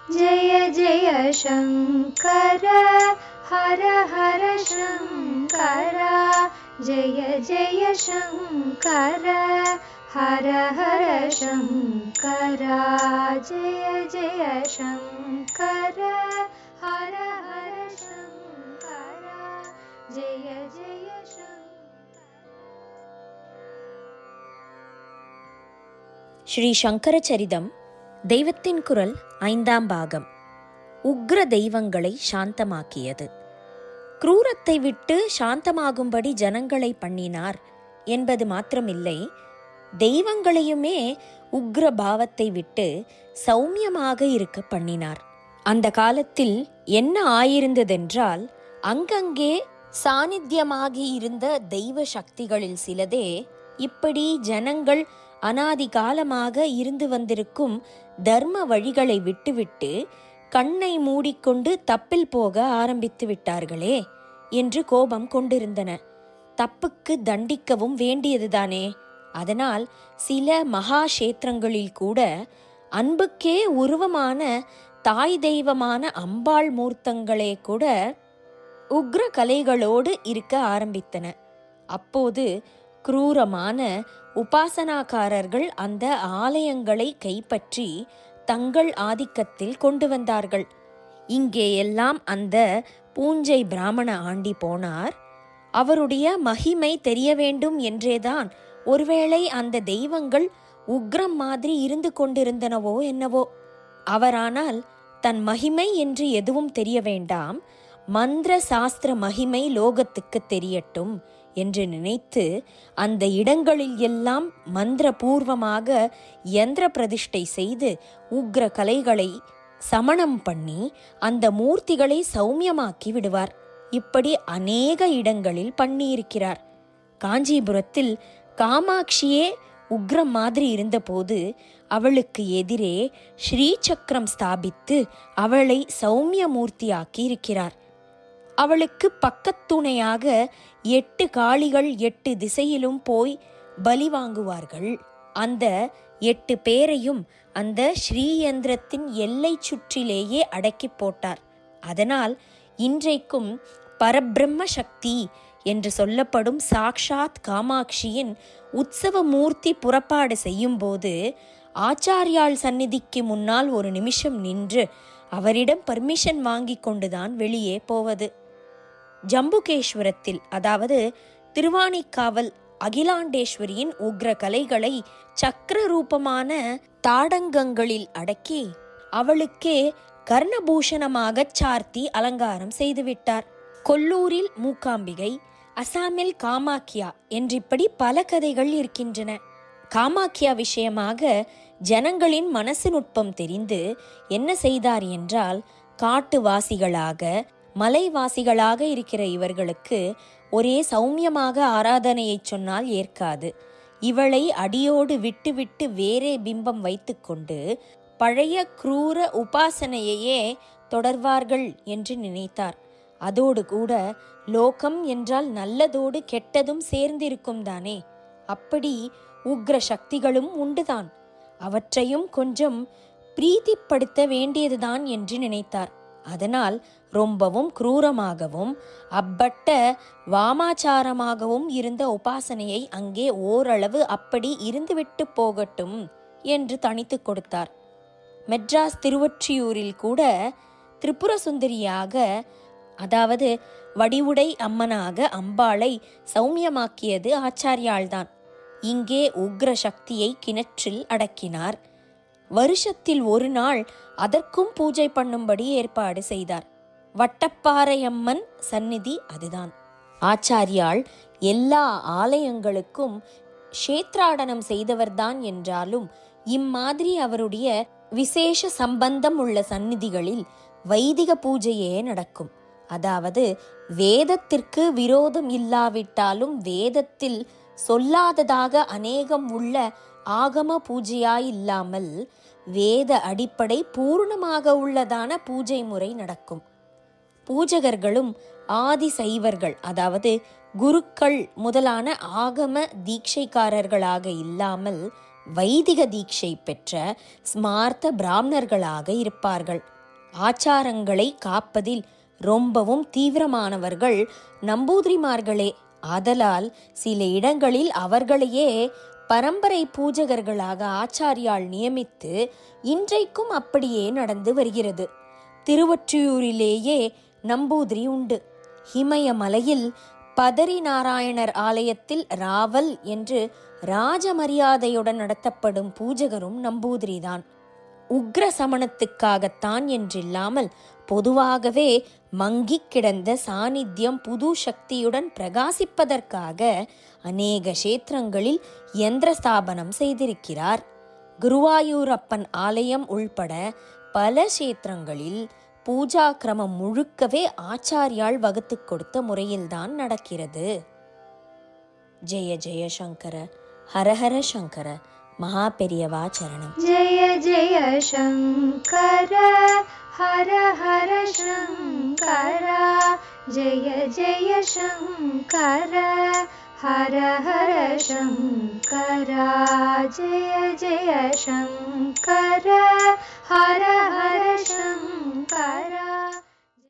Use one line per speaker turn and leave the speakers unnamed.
जय जय शङ्कर हर हर शङ्कर जय जय शङ्कर हर हर शङ्कर जय जय शङ्कर हर हर शङ्कर जय जय शङ्कर.
ஸ்ரீ சங்கர சரிதம் தெய்வத்தின் குரல் 5ஆம் பாகம். உக்ர தெய்வங்களை சாந்தமாக்கியது. குரூரத்தை விட்டு சாந்தமாகும்படி ஜனங்களை பண்ணினார் என்பது மாத்திரமில்லை, தெய்வங்களையுமே உக்ர பாவத்தை விட்டு சௌமியமாக இருக்க பண்ணினார். அந்த காலத்தில் என்ன ஆயிருந்ததென்றால், அங்கங்கே சாநித்தியமாகி இருந்த தெய்வ சக்திகளில் சிலதே இப்படி ஜனங்கள் அனாதி காலமாக இருந்து வந்திருக்கும் தர்ம வழிகளை விட்டுவிட்டு கண்ணை மூடிக்கொண்டு தப்பில் போக ஆரம்பித்து விட்டார்களே என்று கோபம் கொண்டிருந்தன. தப்புக்கு தண்டிக்கவும் வேண்டியதுதானே. அதனால் சில மகாஷேத்திரங்களில் கூட அன்புக்கே உருவமான தாய் தெய்வமான அம்பாள் மூர்த்தங்களே கூட உக்ர கலைகளோடு இருக்க ஆரம்பித்தன. அப்போது குரூரமான உபாசனாக்காரர்கள் அந்த ஆலயங்களை கைப்பற்றி தங்கள் ஆதிக்கத்தில் கொண்டு வந்தார்கள். இங்கே எல்லாம் அந்த பூஞ்சை பிராமண ஆண்டி போனார். அவருடைய மகிமை தெரிய வேண்டும் என்றேதான் ஒருவேளை அந்த தெய்வங்கள் உக்ரம் மாதிரி இருந்து கொண்டிருந்தனவோ என்னவோ. அவரானால் தன் மகிமை என்று எதுவும் தெரிய வேண்டாம், மந்திர சாஸ்திர மகிமை லோகத்துக்கு தெரியட்டும் என்று நினைத்து அந்த இடங்களில் எல்லாம் மந்திர பூர்வமாக யந்திர பிரதிஷ்டை செய்து உக்ர கலைகளை சமணம் பண்ணி அந்த மூர்த்திகளை சௌமியமாக்கி விடுவார். இப்படி அநேக இடங்களில் பண்ணியிருக்கிறார். காஞ்சிபுரத்தில் காமாட்சியே உக்ரம் மாதிரி இருந்தபோது அவளுக்கு எதிரே ஸ்ரீ சக்கரம் ஸ்தாபித்து அவளை சௌமிய மூர்த்தியாக்கி இருக்கிறார். அவளுக்கு பக்கத்துணையாக 8 காளிகள் 8 திசையிலும் போய் பலி வாங்குவார்கள். அந்த 8 பேரையும் அந்த ஸ்ரீயந்திரத்தின் எல்லை சுற்றிலேயே அடக்கி போட்டார். அதனால் இன்றைக்கும் பரபிரம்ம சக்தி என்று சொல்லப்படும் சாக்ஷாத் காமாட்சியின் உற்சவ மூர்த்தி புறப்பாடு செய்யும் போது ஆச்சாரியாள் சந்நிதிக்கு முன்னால் ஒரு நிமிஷம் நின்று அவரிடம் பர்மிஷன் வாங்கி கொண்டுதான் வெளியே போவது. ஜம்புகேஸ்வரத்தில், அதாவது திருவாணிக்காவல் அகிலாண்டேஸ்வரியின் உக்ர கலைகளை சக்கர ரூபமான தாடங்கங்களில் அடக்கி அவளுக்கே கர்ணபூஷணமாக சார்த்தி அலங்காரம் செய்துவிட்டார். கொல்லூரில் மூகாம்பிகை, அசாமில் காமாக்கியா என்றிப்படி பல கதைகள் இருக்கின்றன. காமாக்கியா விஷயமாக ஜனங்களின் மனசு நுட்பம் தெரிந்து என்ன செய்தார் என்றால், காட்டுவாசிகளாக மலைவாசிகளாக இருக்கிற இவர்களுக்கு ஒரே சௌமியமாக ஆராதனையை சொன்னால் ஏற்காது. இவளை அடியோடு விட்டுவிட்டு வேறே பிம்பம் வைத்துக்கொண்டு பழைய குரூர உபாசனையையே தொடர்வார்கள் என்று நினைத்தார். அதோடு கூட லோகம் என்றால் நல்லதோடு கெட்டதும் சேர்ந்திருக்கும் தானே. அப்படி உக்ர சக்திகளும் உண்டுதான். அவற்றையும் கொஞ்சம் பிரீதிப்படுத்த வேண்டியதுதான் என்று நினைத்தார். அதனால் ரொம்பவும் குரூரமாகவும் அப்பட்ட வாமாச்சாரமாகவும் இருந்த உபாசனையை அங்கே ஓரளவு அப்படி இருந்துவிட்டு போகட்டும் என்று தனித்து கொடுத்தார். மெட்ராஸ் திருவொற்றியூரில் கூட திரிபுர சுந்தரியாக, அதாவது வடிவுடை அம்மனாக அம்பாளை சௌமியமாக்கியது ஆச்சாரியாள்தான். இங்கே உக்ர சக்தியை கிணற்றில் அடக்கினார். வருஷத்தில் ஒரு நாள் அதற்கும் பூஜை பண்ணும்படி ஏற்பாடு செய்தார். வட்டப்பாறையம்மன் சந்நிதி அதுதான். ஆச்சாரியாள் எல்லா ஆலயங்களுக்கும் க்ஷேத்ராடனம் செய்தவர்தான் என்றாலும் இம்மாதிரி அவருடைய விசேஷ சம்பந்தம் உள்ள சந்நிதிகளில் வைதிக பூஜையே நடக்கும். அதாவது வேதத்திற்கு விரோதம் இல்லாவிட்டாலும் வேதத்தில் சொல்லாததாக அநேகம் உள்ள ஆகம பூஜையாயில்லாமல் வேத அடிப்படை பூர்ணமாக உள்ளதான பூஜை முறை நடக்கும். பூஜகர்களும் ஆதி சைவர்கள், அதாவது குருக்கள் முதலான ஆகம தீட்சைக்காரர்களாக இல்லாமல் வைதிக தீட்சை பெற்ற ஸ்மார்த்த பிராமணர்களாக இருப்பார்கள். ஆச்சாரங்களை காப்பதில் ரொம்பவும் தீவிரமானவர்கள் நம்பூதிரிமார்களே. ஆதலால் சில இடங்களில் அவர்களையே பரம்பரை பூஜகர்களாக ஆச்சாரியால் நியமித்து இன்றைக்கும் அப்படியே நடந்து வருகிறது. திருவொற்றியூரிலேயே நம்பூதிரி உண்டு. இமயமலையில் பதரி நாராயணர் ஆலயத்தில் ராவல் என்று ராஜமரியாதையுடன் நடத்தப்படும் பூஜகரும் நம்பூதிரிதான். உக்ர சமணத்துக்காகத்தான் என்றில்லாமல் பொதுவாகவே மங்கி கிடந்த சாநித்தியம் புது சக்தியுடன் பிரகாசிப்பதற்காக அநேக கஷேத்திரங்களில் யந்திர ஸ்தாபனம் செய்திருக்கிறார். குருவாயூரப்பன் ஆலயம் உள்பட பல கஷேத்திரங்களில் பூஜா கிரமம் முழுக்கவே ஆச்சாரியால் வகுத்து கொடுத்த முறையில்தான் நடக்கிறது. ஜெய ஜெய சங்கர, ஹரஹர சங்கர, மகா பெரியவா சரணம்.
ஜெய ஜெய சங்கர, ஹர ஹர சங்கர, ஜெய ஜெய சங்கர, ஹர ஹர சங்கர, ஜெய ஜெய சங்கர, ஹர ஹர சங்கர.